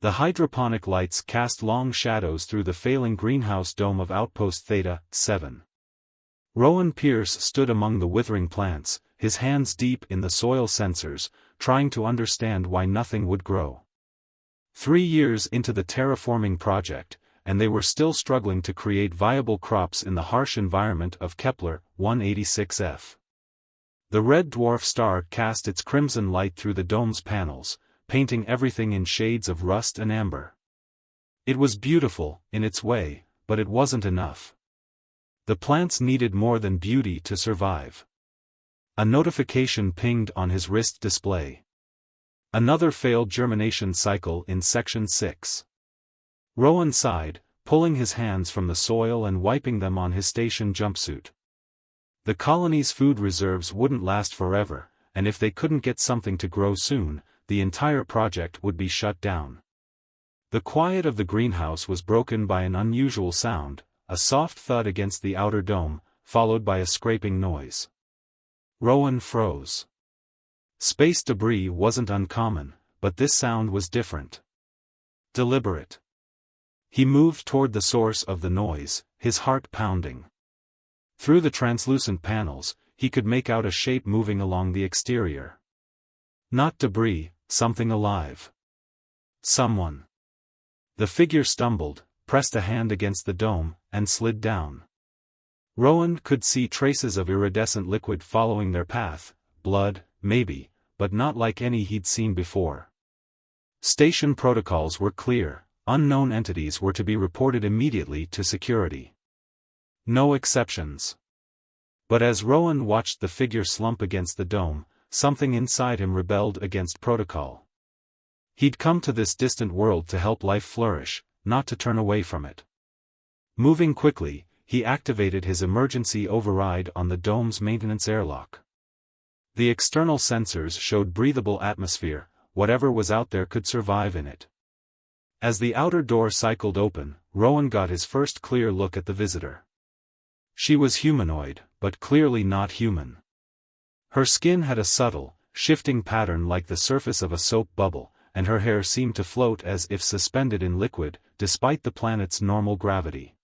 The hydroponic lights cast long shadows through the failing greenhouse dome of Outpost Theta 7. Rowan Pierce stood among the withering plants, his hands deep in the soil sensors, trying to understand why nothing would grow. 3 years into the terraforming project, and they were still struggling to create viable crops in the harsh environment of Kepler 186f. The red dwarf star cast its crimson light through the dome's panels, painting everything in shades of rust and amber. It was beautiful, in its way, but it wasn't enough. The plants needed more than beauty to survive. A notification pinged on his wrist display. Another failed germination cycle in Section 6. Rowan sighed, pulling his hands from the soil and wiping them on his station jumpsuit. The colony's food reserves wouldn't last forever, and if they couldn't get something to grow soon, the entire project would be shut down. The quiet of the greenhouse was broken by an unusual sound, a soft thud against the outer dome, followed by a scraping noise. Rowan froze. Space debris wasn't uncommon, but this sound was different. Deliberate. He moved toward the source of the noise, his heart pounding. Through the translucent panels, he could make out a shape moving along the exterior. Not debris, something alive. Someone. The figure stumbled, pressed a hand against the dome, and slid down. Rowan could see traces of iridescent liquid following their path, blood, maybe, but not like any he'd seen before. Station protocols were clear, unknown entities were to be reported immediately to security. No exceptions. But as Rowan watched the figure slump against the dome, something inside him rebelled against protocol. He'd come to this distant world to help life flourish, not to turn away from it. Moving quickly, he activated his emergency override on the dome's maintenance airlock. The external sensors showed breathable atmosphere, whatever was out there could survive in it. As the outer door cycled open, Rowan got his first clear look at the visitor. She was humanoid, but clearly not human. Her skin had a subtle, shifting pattern like the surface of a soap bubble, and her hair seemed to float as if suspended in liquid, despite the planet's normal gravity.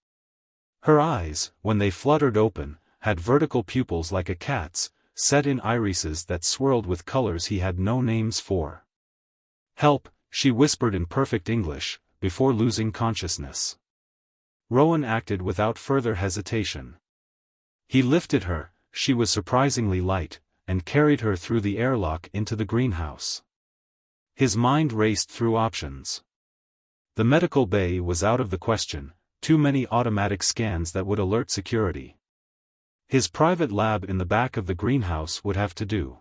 Her eyes, when they fluttered open, had vertical pupils like a cat's, set in irises that swirled with colors he had no names for. "Help," she whispered in perfect English, before losing consciousness. Rowan acted without further hesitation. He lifted her, she was surprisingly light, and carried her through the airlock into the greenhouse. His mind raced through options. The medical bay was out of the question, too many automatic scans that would alert security. His private lab in the back of the greenhouse would have to do.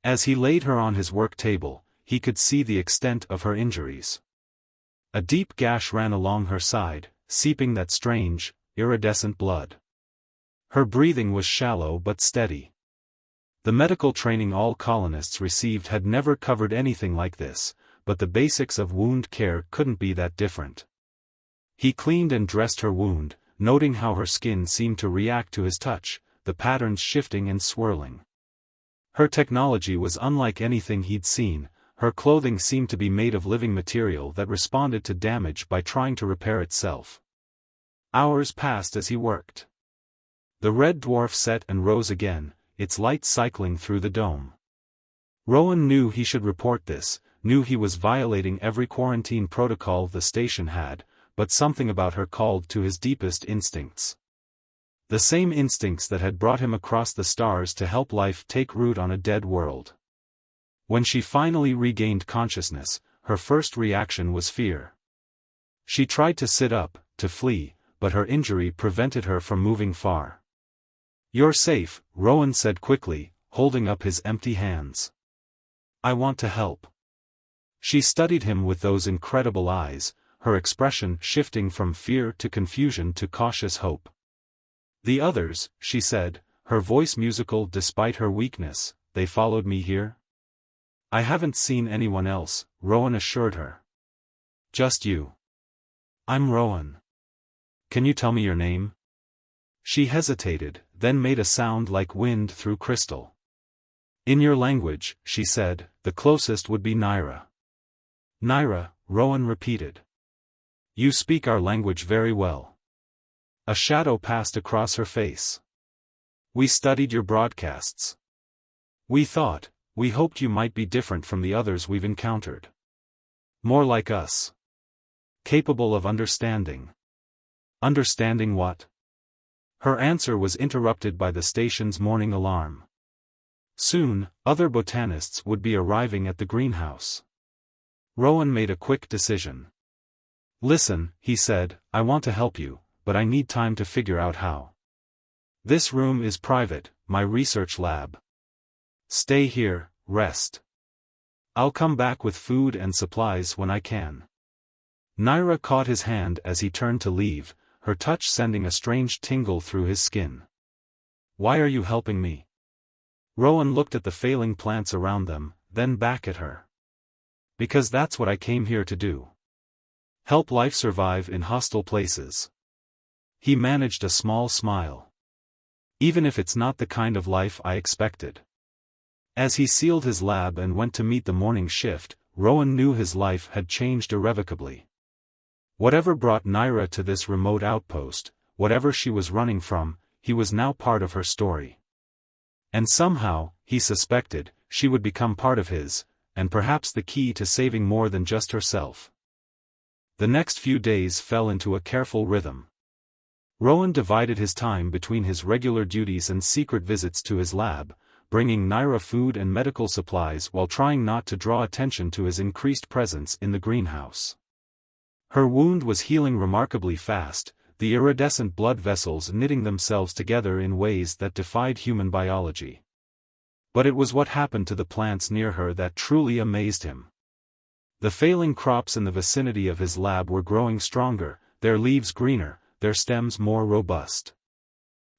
As he laid her on his work table, he could see the extent of her injuries. A deep gash ran along her side, seeping that strange, iridescent blood. Her breathing was shallow but steady. The medical training all colonists received had never covered anything like this, but the basics of wound care couldn't be that different. He cleaned and dressed her wound, noting how her skin seemed to react to his touch, the patterns shifting and swirling. Her technology was unlike anything he'd seen, her clothing seemed to be made of living material that responded to damage by trying to repair itself. Hours passed as he worked. The red dwarf set and rose again, its light cycling through the dome. Rowan knew he should report this, knew he was violating every quarantine protocol the station had, but something about her called to his deepest instincts. The same instincts that had brought him across the stars to help life take root on a dead world. When she finally regained consciousness, her first reaction was fear. She tried to sit up, to flee, but her injury prevented her from moving far. "You're safe," Rowan said quickly, holding up his empty hands. "I want to help." She studied him with those incredible eyes, her expression shifting from fear to confusion to cautious hope. "The others," she said, her voice musical despite her weakness, "they followed me here?" "I haven't seen anyone else," Rowan assured her. "Just you." "I'm Rowan. Can you tell me your name?" She hesitated, then made a sound like wind through crystal. "In your language," she said, "the closest would be Naira." "Naira," Rowan repeated. You speak our language very well. A shadow passed across her face. We studied your broadcasts. We hoped you might be different from the others we've encountered. More like us. Capable of understanding. Understanding what? Her answer was interrupted by the station's morning alarm. Soon, other botanists would be arriving at the greenhouse. Rowan made a quick decision. Listen, he said, I want to help you, but I need time to figure out how. This room is private, my research lab. Stay here, rest. I'll come back with food and supplies when I can. Naira caught his hand as he turned to leave, her touch sending a strange tingle through his skin. Why are you helping me? Rowan looked at the failing plants around them, then back at her. Because that's what I came here to do. Help life survive in hostile places. He managed a small smile. Even if it's not the kind of life I expected. As he sealed his lab and went to meet the morning shift, Rowan knew his life had changed irrevocably. Whatever brought Naira to this remote outpost, whatever she was running from, he was now part of her story. And somehow, he suspected, she would become part of his, and perhaps the key to saving more than just herself. The next few days fell into a careful rhythm. Rowan divided his time between his regular duties and secret visits to his lab, bringing Naira food and medical supplies while trying not to draw attention to his increased presence in the greenhouse. Her wound was healing remarkably fast, the iridescent blood vessels knitting themselves together in ways that defied human biology. But it was what happened to the plants near her that truly amazed him. The failing crops in the vicinity of his lab were growing stronger, their leaves greener, their stems more robust.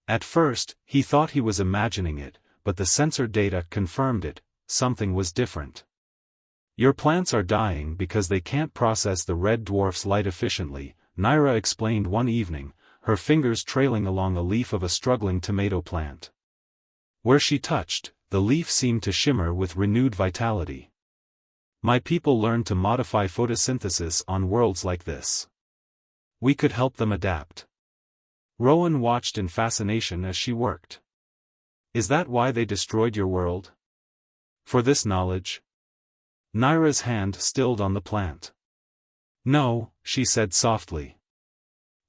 At first, he thought he was imagining it, but the sensor data confirmed it, something was different. Your plants are dying because they can't process the red dwarf's light efficiently, Naira explained one evening, her fingers trailing along a leaf of a struggling tomato plant. Where she touched, the leaf seemed to shimmer with renewed vitality. My people learned to modify photosynthesis on worlds like this. We could help them adapt. Rowan watched in fascination as she worked. Is that why they destroyed your world? For this knowledge? Naira's hand stilled on the plant. No, she said softly.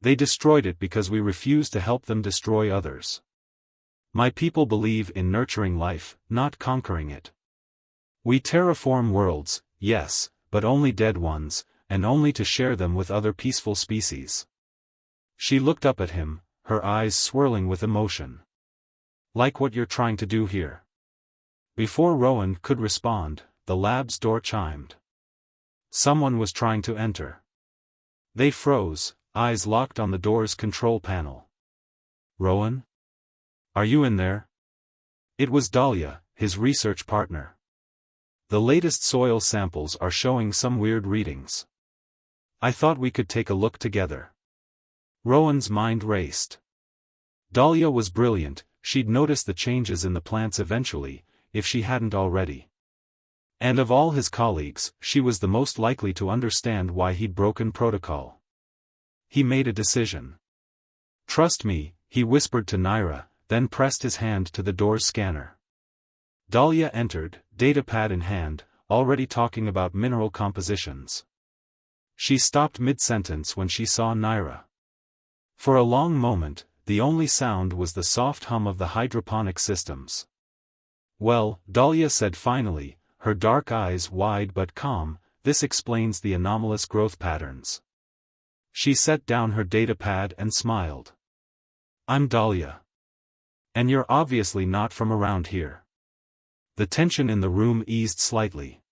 They destroyed it because we refused to help them destroy others. My people believe in nurturing life, not conquering it. We terraform worlds, yes, but only dead ones, and only to share them with other peaceful species. She looked up at him, her eyes swirling with emotion. Like what you're trying to do here. Before Rowan could respond, the lab's door chimed. Someone was trying to enter. They froze, eyes locked on the door's control panel. Rowan? Are you in there? It was Dahlia, his research partner. The latest soil samples are showing some weird readings. I thought we could take a look together. Rowan's mind raced. Dahlia was brilliant, she'd noticed the changes in the plants eventually, if she hadn't already. And of all his colleagues, she was the most likely to understand why he'd broken protocol. He made a decision. Trust me, he whispered to Naira, then pressed his hand to the door's scanner. Dahlia entered, datapad in hand, already talking about mineral compositions. She stopped mid-sentence when she saw Naira. For a long moment, the only sound was the soft hum of the hydroponic systems. Well, Dahlia said finally, her dark eyes wide but calm, this explains the anomalous growth patterns. She set down her datapad and smiled. I'm Dahlia. And you're obviously not from around here. The tension in the room eased slightly.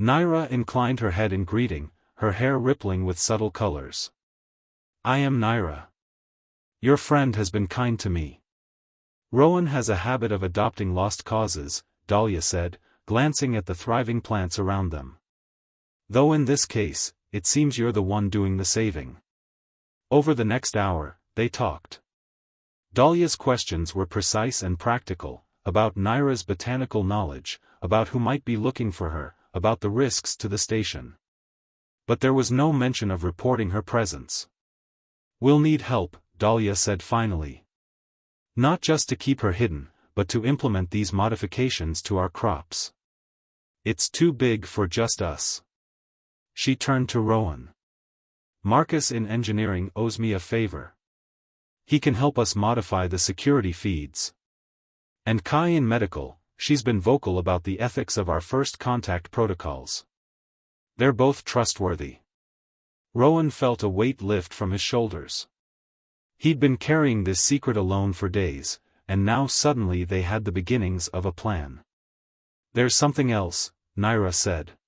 Naira inclined her head in greeting, her hair rippling with subtle colors. I am Naira. Your friend has been kind to me. Rowan has a habit of adopting lost causes, Dahlia said, glancing at the thriving plants around them. Though in this case, it seems you're the one doing the saving. Over the next hour, they talked. Dahlia's questions were precise and practical, about Naira's botanical knowledge, about who might be looking for her, about the risks to the station. But there was no mention of reporting her presence. "We'll need help," Dahlia said finally. "Not just to keep her hidden, but to implement these modifications to our crops. It's too big for just us." She turned to Rowan. "Marcus in engineering owes me a favor. He can help us modify the security feeds. And Kai in medical, she's been vocal about the ethics of our first contact protocols. They're both trustworthy." Rowan felt a weight lift from his shoulders. He'd been carrying this secret alone for days, and now suddenly they had the beginnings of a plan. "There's something else," Naira said.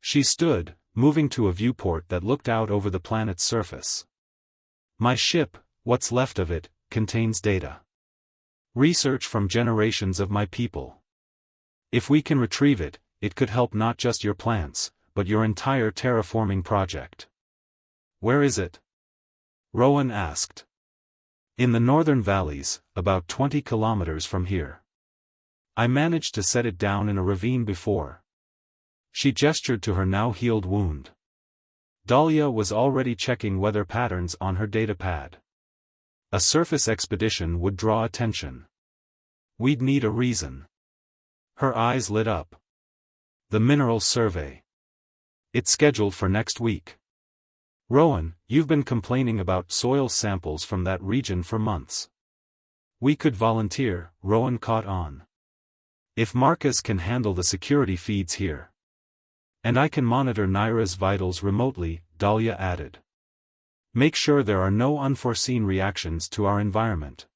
She stood, moving to a viewport that looked out over the planet's surface. "My ship, what's left of it, contains data. Research from generations of my people. If we can retrieve it, it could help not just your plants, but your entire terraforming project." "Where is it?" Rowan asked. "In the northern valleys, about 20 kilometers from here. I managed to set it down in a ravine before." She gestured to her now-healed wound. Dahlia was already checking weather patterns on her datapad. A surface expedition would draw attention. We'd need a reason. Her eyes lit up. "The mineral survey. It's scheduled for next week. Rowan, you've been complaining about soil samples from that region for months. We could volunteer," Rowan caught on. "If Marcus can handle the security feeds here. And I can monitor Naira's vitals remotely," Dahlia added. "Make sure there are no unforeseen reactions to our environment."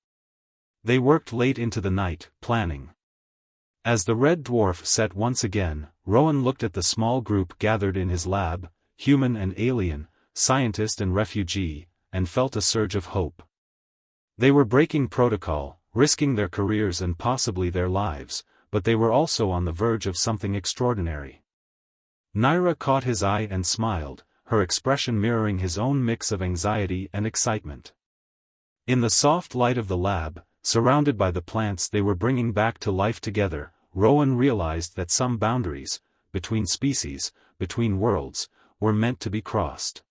They worked late into the night, planning. As the red dwarf set once again, Rowan looked at the small group gathered in his lab, human and alien, scientist and refugee, and felt a surge of hope. They were breaking protocol, risking their careers and possibly their lives, but they were also on the verge of something extraordinary. Naira caught his eye and smiled, her expression mirroring his own mix of anxiety and excitement. In the soft light of the lab, surrounded by the plants they were bringing back to life together, Rowan realized that some boundaries, between species, between worlds, were meant to be crossed.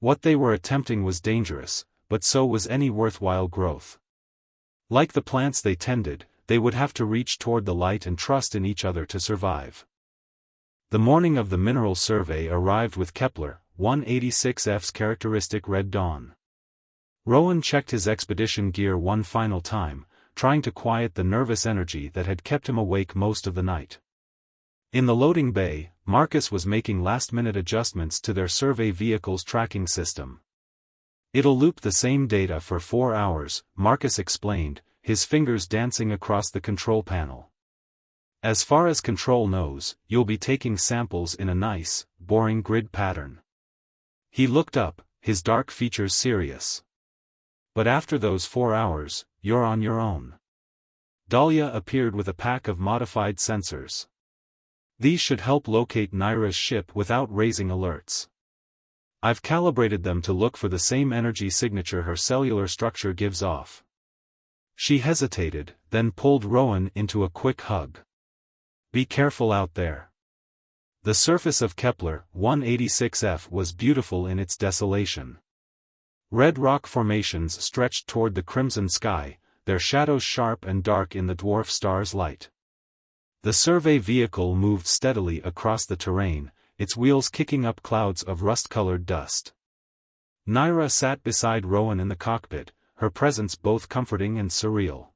What they were attempting was dangerous, but so was any worthwhile growth. Like the plants they tended, they would have to reach toward the light and trust in each other to survive. The morning of the mineral survey arrived with Kepler 186f's characteristic red dawn. Rowan checked his expedition gear one final time, trying to quiet the nervous energy that had kept him awake most of the night. In the loading bay, Marcus was making last-minute adjustments to their survey vehicle's tracking system. "It'll loop the same data for 4 hours," Marcus explained, his fingers dancing across the control panel. "As far as control knows, you'll be taking samples in a nice, boring grid pattern." He looked up, his dark features serious. "But after those 4 hours, you're on your own." Dahlia appeared with a pack of modified sensors. "These should help locate Naira's ship without raising alerts. I've calibrated them to look for the same energy signature her cellular structure gives off." She hesitated, then pulled Rowan into a quick hug. "Be careful out there." The surface of Kepler 186f was beautiful in its desolation. Red rock formations stretched toward the crimson sky, their shadows sharp and dark in the dwarf star's light. The survey vehicle moved steadily across the terrain, its wheels kicking up clouds of rust-colored dust. Naira sat beside Rowan in the cockpit, her presence both comforting and surreal.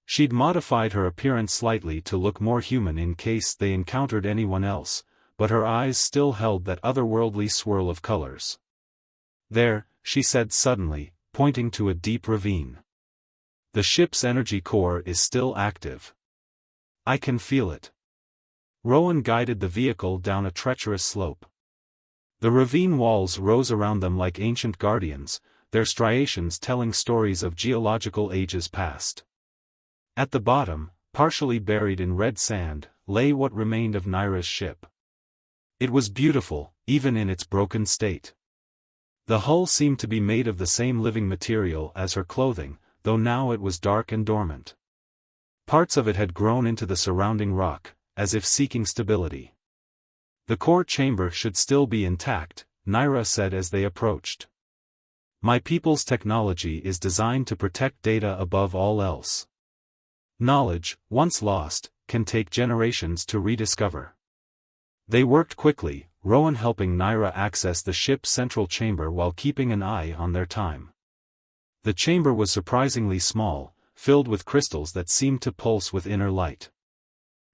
She'd modified her appearance slightly to look more human in case they encountered anyone else, but her eyes still held that otherworldly swirl of colors. "There," she said suddenly, pointing to a deep ravine. "The ship's energy core is still active. I can feel it." Rowan guided the vehicle down a treacherous slope. The ravine walls rose around them like ancient guardians, their striations telling stories of geological ages past. At the bottom, partially buried in red sand, lay what remained of Naira's ship. It was beautiful, even in its broken state. The hull seemed to be made of the same living material as her clothing, though now it was dark and dormant. Parts of it had grown into the surrounding rock, as if seeking stability. The core chamber should still be intact, Naira said as they approached. My people's technology is designed to protect data above all else. Knowledge, once lost, can take generations to rediscover. They worked quickly, Rowan helping Naira access the ship's central chamber while keeping an eye on their time. The chamber was surprisingly small, filled with crystals that seemed to pulse with inner light.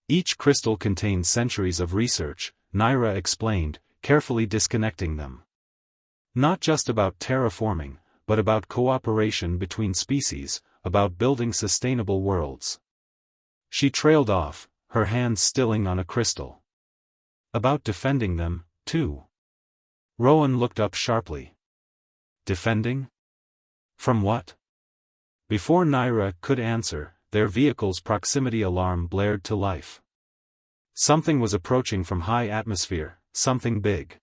Each crystal contained centuries of research, Naira explained, carefully disconnecting them. Not just about terraforming, but about cooperation between species, about building sustainable worlds. She trailed off, her hands stilling on a crystal. About defending them, too. Rowan looked up sharply. Defending? From what? Before Naira could answer, their vehicle's proximity alarm blared to life. Something was approaching from high atmosphere, something big.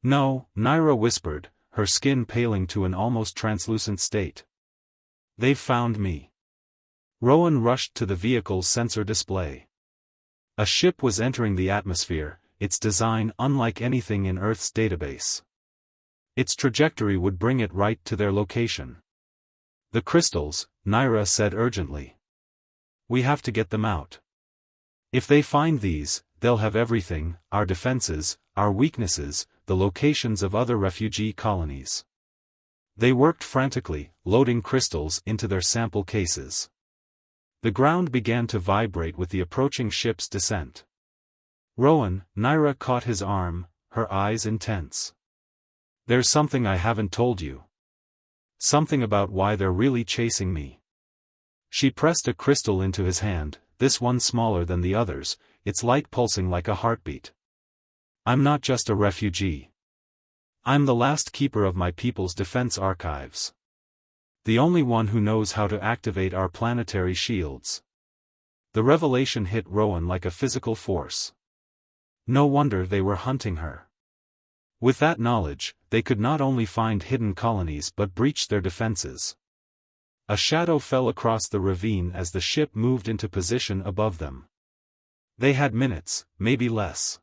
No, Naira whispered, her skin paling to an almost translucent state. They've found me. Rowan rushed to the vehicle's sensor display. A ship was entering the atmosphere, its design unlike anything in Earth's database. Its trajectory would bring it right to their location. The crystals, Naira said urgently. We have to get them out. If they find these, they'll have everything, our defenses, our weaknesses, the locations of other refugee colonies. They worked frantically, loading crystals into their sample cases. The ground began to vibrate with the approaching ship's descent. Rowan, Naira caught his arm, her eyes intense. There's something I haven't told you. Something about why they're really chasing me. She pressed a crystal into his hand, this one smaller than the others, its light pulsing like a heartbeat. I'm not just a refugee. I'm the last keeper of my people's defense archives. The only one who knows how to activate our planetary shields. The revelation hit Rowan like a physical force. No wonder they were hunting her. With that knowledge, they could not only find hidden colonies but breach their defenses. A shadow fell across the ravine as the ship moved into position above them. They had minutes, maybe less.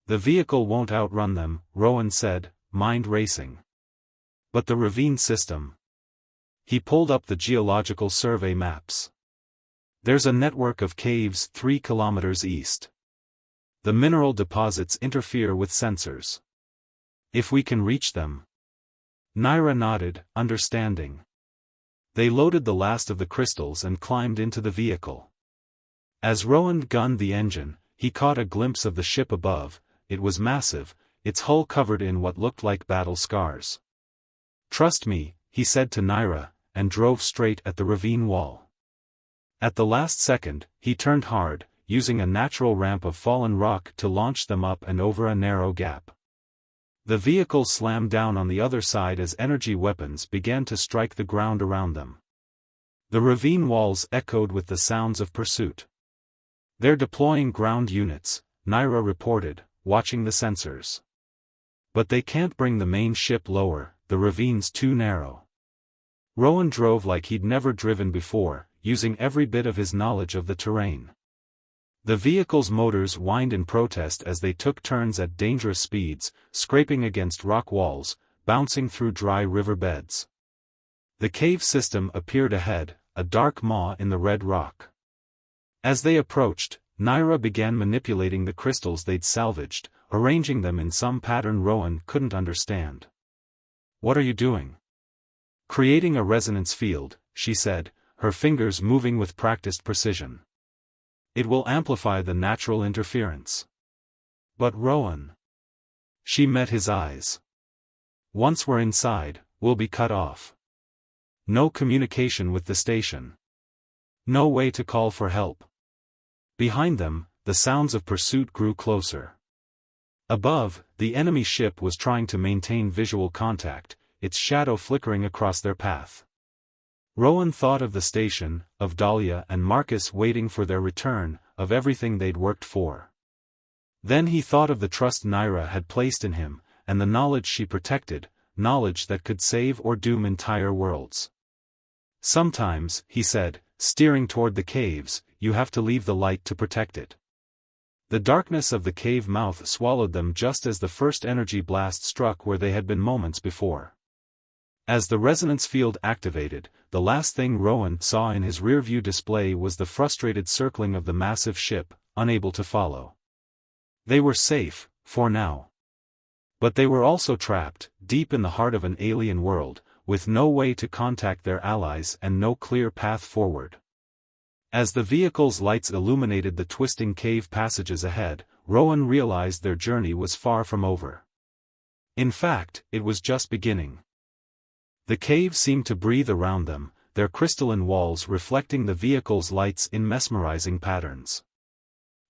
The vehicle won't outrun them, Rowan said, mind racing. But the ravine system. He pulled up the geological survey maps. There's a network of caves 3 kilometers east. The mineral deposits interfere with sensors. If we can reach them. Naira nodded, understanding. They loaded the last of the crystals and climbed into the vehicle. As Rowan gunned the engine, he caught a glimpse of the ship above. It was massive, its hull covered in what looked like battle scars. Trust me, he said to Naira, and drove straight at the ravine wall. At the last second, he turned hard, using a natural ramp of fallen rock to launch them up and over a narrow gap. The vehicle slammed down on the other side as energy weapons began to strike the ground around them. The ravine walls echoed with the sounds of pursuit. They're deploying ground units, Naira reported, watching the sensors. But they can't bring the main ship lower, the ravine's too narrow. Rowan drove like he'd never driven before, using every bit of his knowledge of the terrain. The vehicle's motors whined in protest as they took turns at dangerous speeds, scraping against rock walls, bouncing through dry river beds. The cave system appeared ahead, a dark maw in the red rock. As they approached, Naira began manipulating the crystals they'd salvaged, arranging them in some pattern Rowan couldn't understand. What are you doing? Creating a resonance field, she said, her fingers moving with practiced precision. It will amplify the natural interference. But Rowan. She met his eyes. Once we're inside, we'll be cut off. No communication with the station. No way to call for help. Behind them, the sounds of pursuit grew closer. Above, the enemy ship was trying to maintain visual contact, its shadow flickering across their path. Rowan thought of the station, of Dahlia and Marcus waiting for their return, of everything they'd worked for. Then he thought of the trust Naira had placed in him, and the knowledge she protected, knowledge that could save or doom entire worlds. Sometimes, he said, steering toward the caves, you have to leave the light to protect it. The darkness of the cave mouth swallowed them just as the first energy blast struck where they had been moments before. As the resonance field activated, the last thing Rowan saw in his rearview display was the frustrated circling of the massive ship, unable to follow. They were safe, for now. But they were also trapped, deep in the heart of an alien world, with no way to contact their allies and no clear path forward. As the vehicle's lights illuminated the twisting cave passages ahead, Rowan realized their journey was far from over. In fact, it was just beginning. The cave seemed to breathe around them, their crystalline walls reflecting the vehicle's lights in mesmerizing patterns.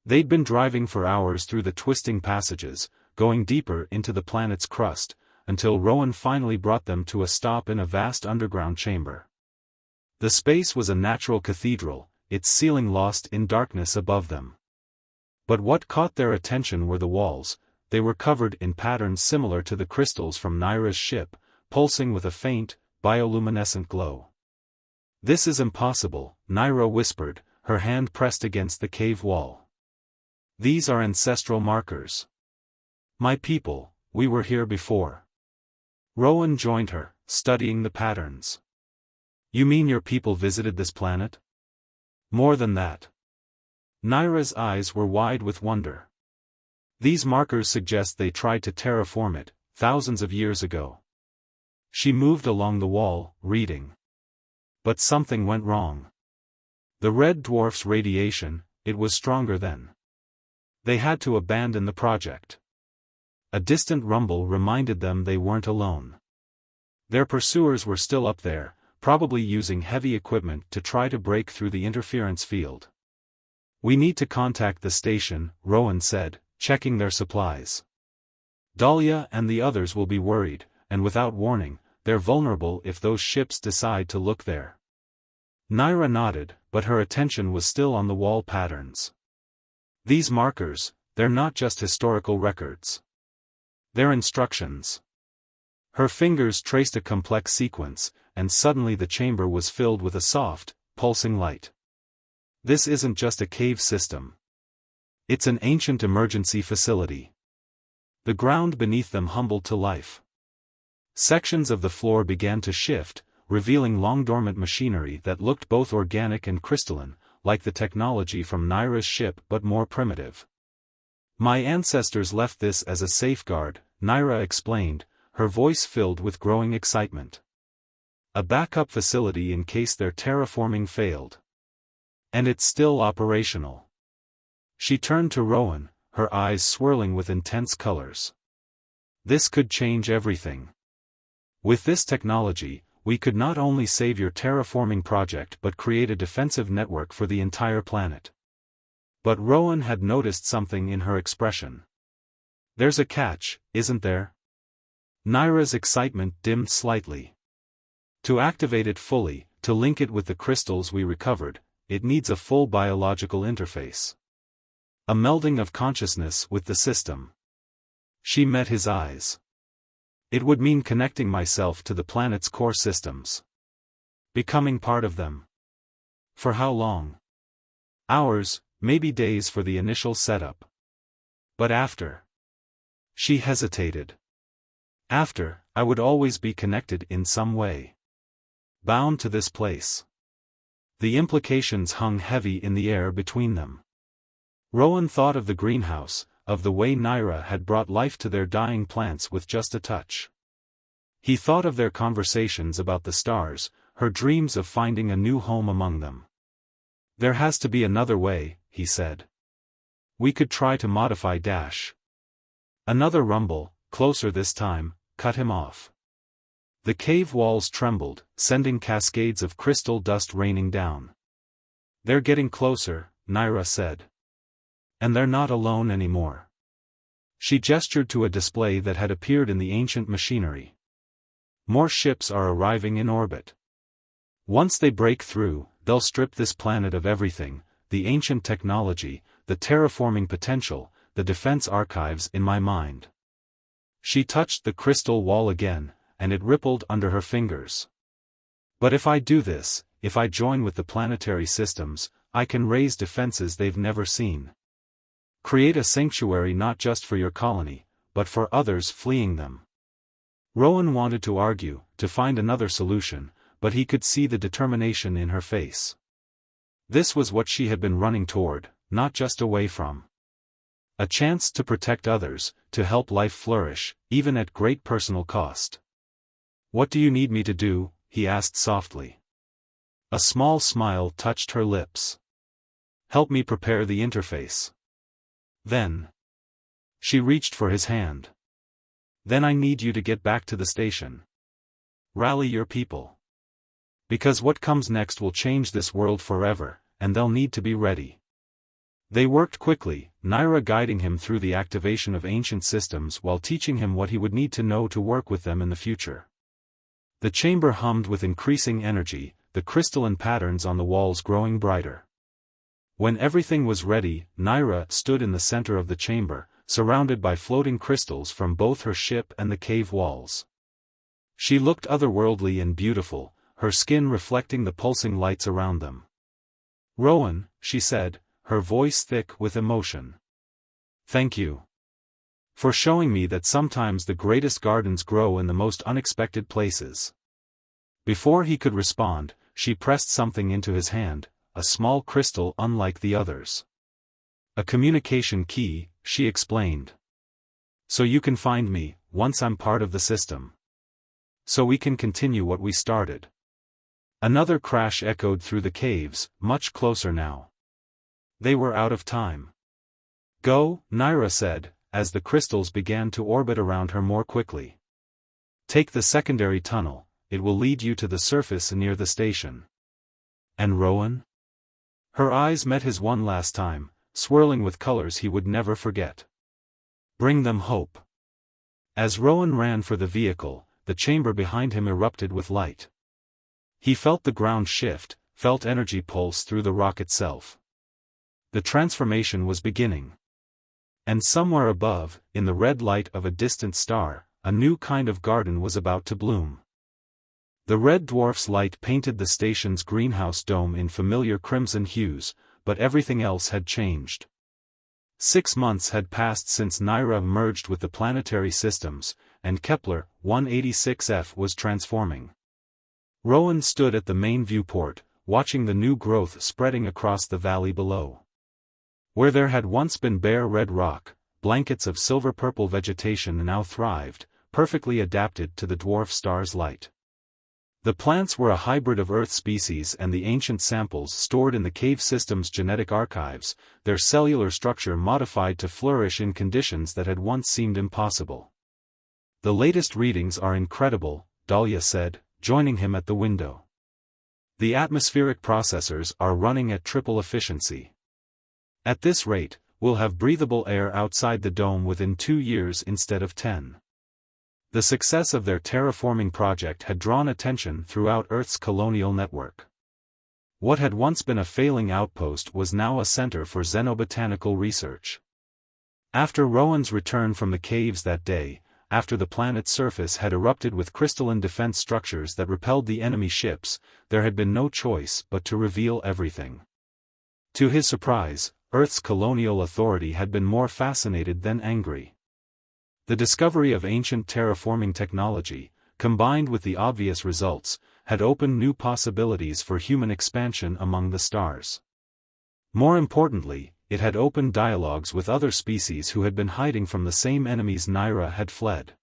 They'd been driving for hours through the twisting passages, going deeper into the planet's crust, until Rowan finally brought them to a stop in a vast underground chamber. The space was a natural cathedral, its ceiling lost in darkness above them. But what caught their attention were the walls. They were covered in patterns similar to the crystals from Naira's ship, pulsing with a faint, bioluminescent glow. "This is impossible," Naira whispered, her hand pressed against the cave wall. "These are ancestral markers. My people, we were here before." Rowan joined her, studying the patterns. "You mean your people visited this planet?" "More than that." Naira's eyes were wide with wonder. "These markers suggest they tried to terraform it, thousands of years ago." She moved along the wall, reading. But something went wrong. The red dwarf's radiation, it was stronger then. They had to abandon the project. A distant rumble reminded them they weren't alone. Their pursuers were still up there, probably using heavy equipment to try to break through the interference field. "We need to contact the station," Rowan said, checking their supplies. "Dahlia and the others will be worried, and without warning, they're vulnerable if those ships decide to look there." Naira nodded, but her attention was still on the wall patterns. "These markers, they're not just historical records. They're instructions." Her fingers traced a complex sequence, and suddenly the chamber was filled with a soft, pulsing light. "This isn't just a cave system. It's an ancient emergency facility." The ground beneath them humbled to life. Sections of the floor began to shift, revealing long-dormant machinery that looked both organic and crystalline, like the technology from Naira's ship but more primitive. "My ancestors left this as a safeguard," Naira explained, her voice filled with growing excitement. "A backup facility in case their terraforming failed. And it's still operational." She turned to Rowan, her eyes swirling with intense colors. "This could change everything. With this technology, we could not only save your terraforming project but create a defensive network for the entire planet." But Rowan had noticed something in her expression. "There's a catch, isn't there?" Naira's excitement dimmed slightly. "To activate it fully, to link it with the crystals we recovered, it needs a full biological interface. A melding of consciousness with the system." She met his eyes. "It would mean connecting myself to the planet's core systems. Becoming part of them." "For how long?" "Hours, maybe days for the initial setup. But after?" She hesitated. "After, I would always be connected in some way. Bound to this place." The implications hung heavy in the air between them. Rowan thought of the greenhouse, of the way Naira had brought life to their dying plants with just a touch. He thought of their conversations about the stars, her dreams of finding a new home among them. "There has to be another way," he said. "We could try to modify Dash." Another rumble, closer this time, cut him off. The cave walls trembled, sending cascades of crystal dust raining down. "They're getting closer," Naira said. "And they're not alone anymore." She gestured to a display that had appeared in the ancient machinery. "More ships are arriving in orbit. Once they break through, they'll strip this planet of everything, the ancient technology, the terraforming potential, the defense archives in my mind." She touched the crystal wall again, and it rippled under her fingers. "But if I do this, if I join with the planetary systems, I can raise defenses they've never seen. Create a sanctuary not just for your colony, but for others fleeing them. Rowan wanted to argue, to find another solution, but he could see the determination in her face. This was what she had been running toward, not just away from. A chance to protect others, to help life flourish, even at great personal cost. "What do you need me to do?" he asked softly. A small smile touched her lips. "Help me prepare the interface." Then. She reached for his hand. "Then I need you to get back to the station. Rally your people. Because what comes next will change this world forever, and they'll need to be ready." They worked quickly, Naira guiding him through the activation of ancient systems while teaching him what he would need to know to work with them in the future. The chamber hummed with increasing energy, the crystalline patterns on the walls growing brighter. When everything was ready, Naira stood in the center of the chamber, surrounded by floating crystals from both her ship and the cave walls. She looked otherworldly and beautiful, her skin reflecting the pulsing lights around them. "Rowan," she said, her voice thick with emotion. "Thank you. For showing me that sometimes the greatest gardens grow in the most unexpected places." Before he could respond, she pressed something into his hand, a small crystal unlike the others. "A communication key," she explained. "So you can find me, once I'm part of the system. So we can continue what we started." Another crash echoed through the caves, much closer now. They were out of time. "Go," Naira said, as the crystals began to orbit around her more quickly. "Take the secondary tunnel, it will lead you to the surface near the station." "And Rowan?" Her eyes met his one last time, swirling with colors he would never forget. "Bring them hope." As Rowan ran for the vehicle, the chamber behind him erupted with light. He felt the ground shift, felt energy pulse through the rock itself. The transformation was beginning. And somewhere above, in the red light of a distant star, a new kind of garden was about to bloom. The red dwarf's light painted the station's greenhouse dome in familiar crimson hues, but everything else had changed. 6 months had passed since Naira merged with the planetary systems, and Kepler 186f was transforming. Rowan stood at the main viewport, watching the new growth spreading across the valley below. Where there had once been bare red rock, blankets of silver-purple vegetation now thrived, perfectly adapted to the dwarf star's light. The plants were a hybrid of Earth species and the ancient samples stored in the cave system's genetic archives, their cellular structure modified to flourish in conditions that had once seemed impossible. "The latest readings are incredible," Dahlia said, joining him at the window. "The atmospheric processors are running at triple efficiency. At this rate, we'll have breathable air outside the dome within 2 years instead of 10. The success of their terraforming project had drawn attention throughout Earth's colonial network. What had once been a failing outpost was now a center for xenobotanical research. After Rowan's return from the caves that day, after the planet's surface had erupted with crystalline defense structures that repelled the enemy ships, there had been no choice but to reveal everything. To his surprise, Earth's colonial authority had been more fascinated than angry. The discovery of ancient terraforming technology, combined with the obvious results, had opened new possibilities for human expansion among the stars. More importantly, it had opened dialogues with other species who had been hiding from the same enemies Naira had fled.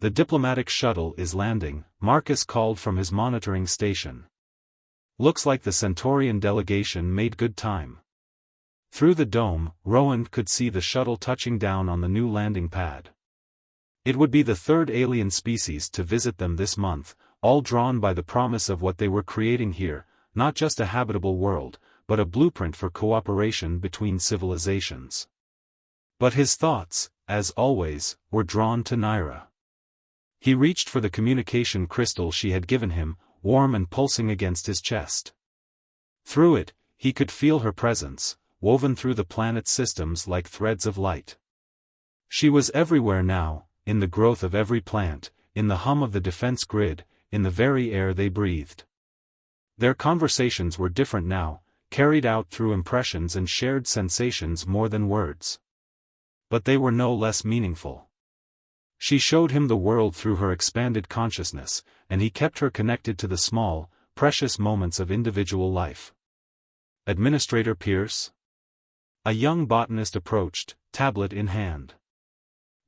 "The diplomatic shuttle is landing," Marcus called from his monitoring station. "Looks like the Centaurian delegation made good time." Through the dome, Rowan could see the shuttle touching down on the new landing pad. It would be the third alien species to visit them this month, all drawn by the promise of what they were creating here, not just a habitable world, but a blueprint for cooperation between civilizations. But his thoughts, as always, were drawn to Naira. He reached for the communication crystal she had given him, warm and pulsing against his chest. Through it, he could feel her presence, woven through the planet's systems like threads of light. She was everywhere now, in the growth of every plant, in the hum of the defense grid, in the very air they breathed. Their conversations were different now, carried out through impressions and shared sensations more than words. But they were no less meaningful. She showed him the world through her expanded consciousness, and he kept her connected to the small, precious moments of individual life. Administrator Pierce? A young botanist approached, tablet in hand.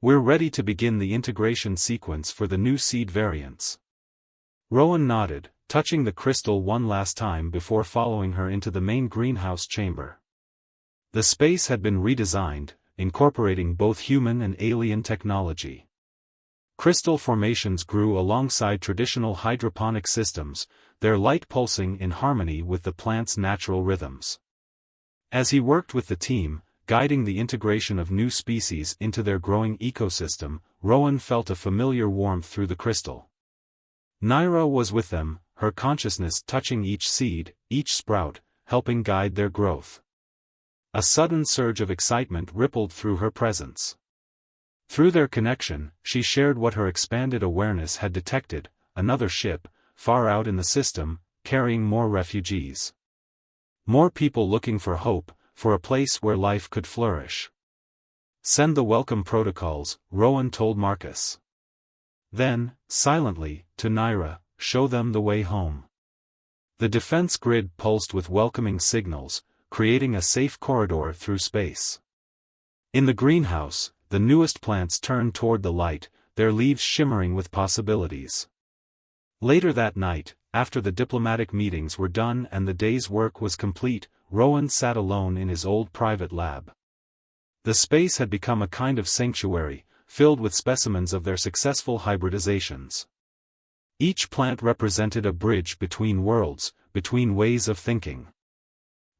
We're ready to begin the integration sequence for the new seed variants. Rowan nodded, touching the crystal one last time before following her into the main greenhouse chamber. The space had been redesigned, incorporating both human and alien technology. Crystal formations grew alongside traditional hydroponic systems, their light pulsing in harmony with the plant's natural rhythms. As he worked with the team, guiding the integration of new species into their growing ecosystem, Rowan felt a familiar warmth through the crystal. Naira was with them, her consciousness touching each seed, each sprout, helping guide their growth. A sudden surge of excitement rippled through her presence. Through their connection, she shared what her expanded awareness had detected: another ship, far out in the system, carrying more refugees. More people looking for hope, for a place where life could flourish. Send the welcome protocols, Rowan told Marcus. Then, silently, to Naira, show them the way home. The defense grid pulsed with welcoming signals, creating a safe corridor through space. In the greenhouse, the newest plants turned toward the light, their leaves shimmering with possibilities. Later that night, after the diplomatic meetings were done and the day's work was complete, Rowan sat alone in his old private lab. The space had become a kind of sanctuary, filled with specimens of their successful hybridizations. Each plant represented a bridge between worlds, between ways of thinking.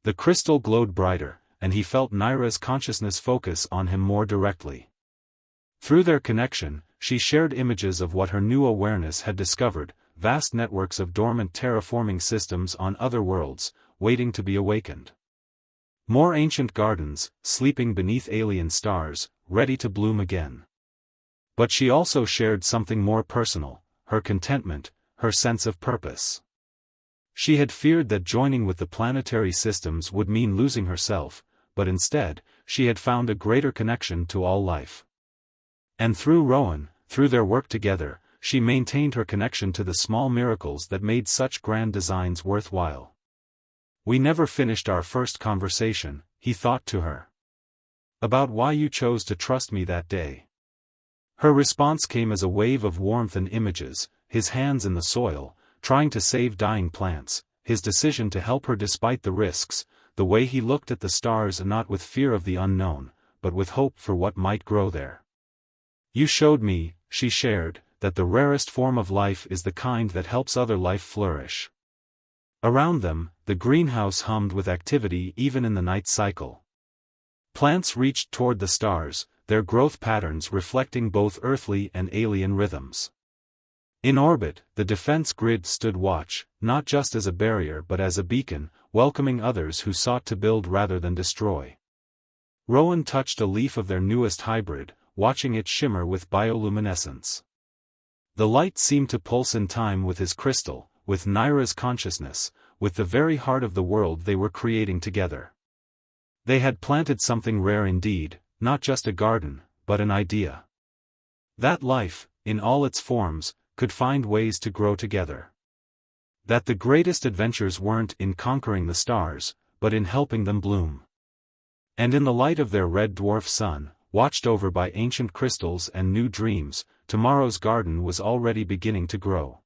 The crystal glowed brighter, and he felt Naira's consciousness focus on him more directly. Through their connection, she shared images of what her new awareness had discovered: vast networks of dormant terraforming systems on other worlds, waiting to be awakened. More ancient gardens, sleeping beneath alien stars, ready to bloom again. But she also shared something more personal: her contentment, her sense of purpose. She had feared that joining with the planetary systems would mean losing herself, but instead, she had found a greater connection to all life. And through Rowan, through their work together, she maintained her connection to the small miracles that made such grand designs worthwhile. We never finished our first conversation, he thought to her. About why you chose to trust me that day. Her response came as a wave of warmth and images: his hands in the soil, trying to save dying plants, his decision to help her despite the risks, the way he looked at the stars not with fear of the unknown, but with hope for what might grow there. You showed me, she shared, that the rarest form of life is the kind that helps other life flourish. Around them, the greenhouse hummed with activity even in the night cycle. Plants reached toward the stars, their growth patterns reflecting both earthly and alien rhythms. In orbit, the defense grid stood watch, not just as a barrier but as a beacon, welcoming others who sought to build rather than destroy. Rowan touched a leaf of their newest hybrid, watching it shimmer with bioluminescence. The light seemed to pulse in time with his crystal, with Naira's consciousness, with the very heart of the world they were creating together. They had planted something rare indeed, not just a garden, but an idea. That life, in all its forms, could find ways to grow together. That the greatest adventures weren't in conquering the stars, but in helping them bloom. And in the light of their red dwarf sun, watched over by ancient crystals and new dreams, tomorrow's garden was already beginning to grow.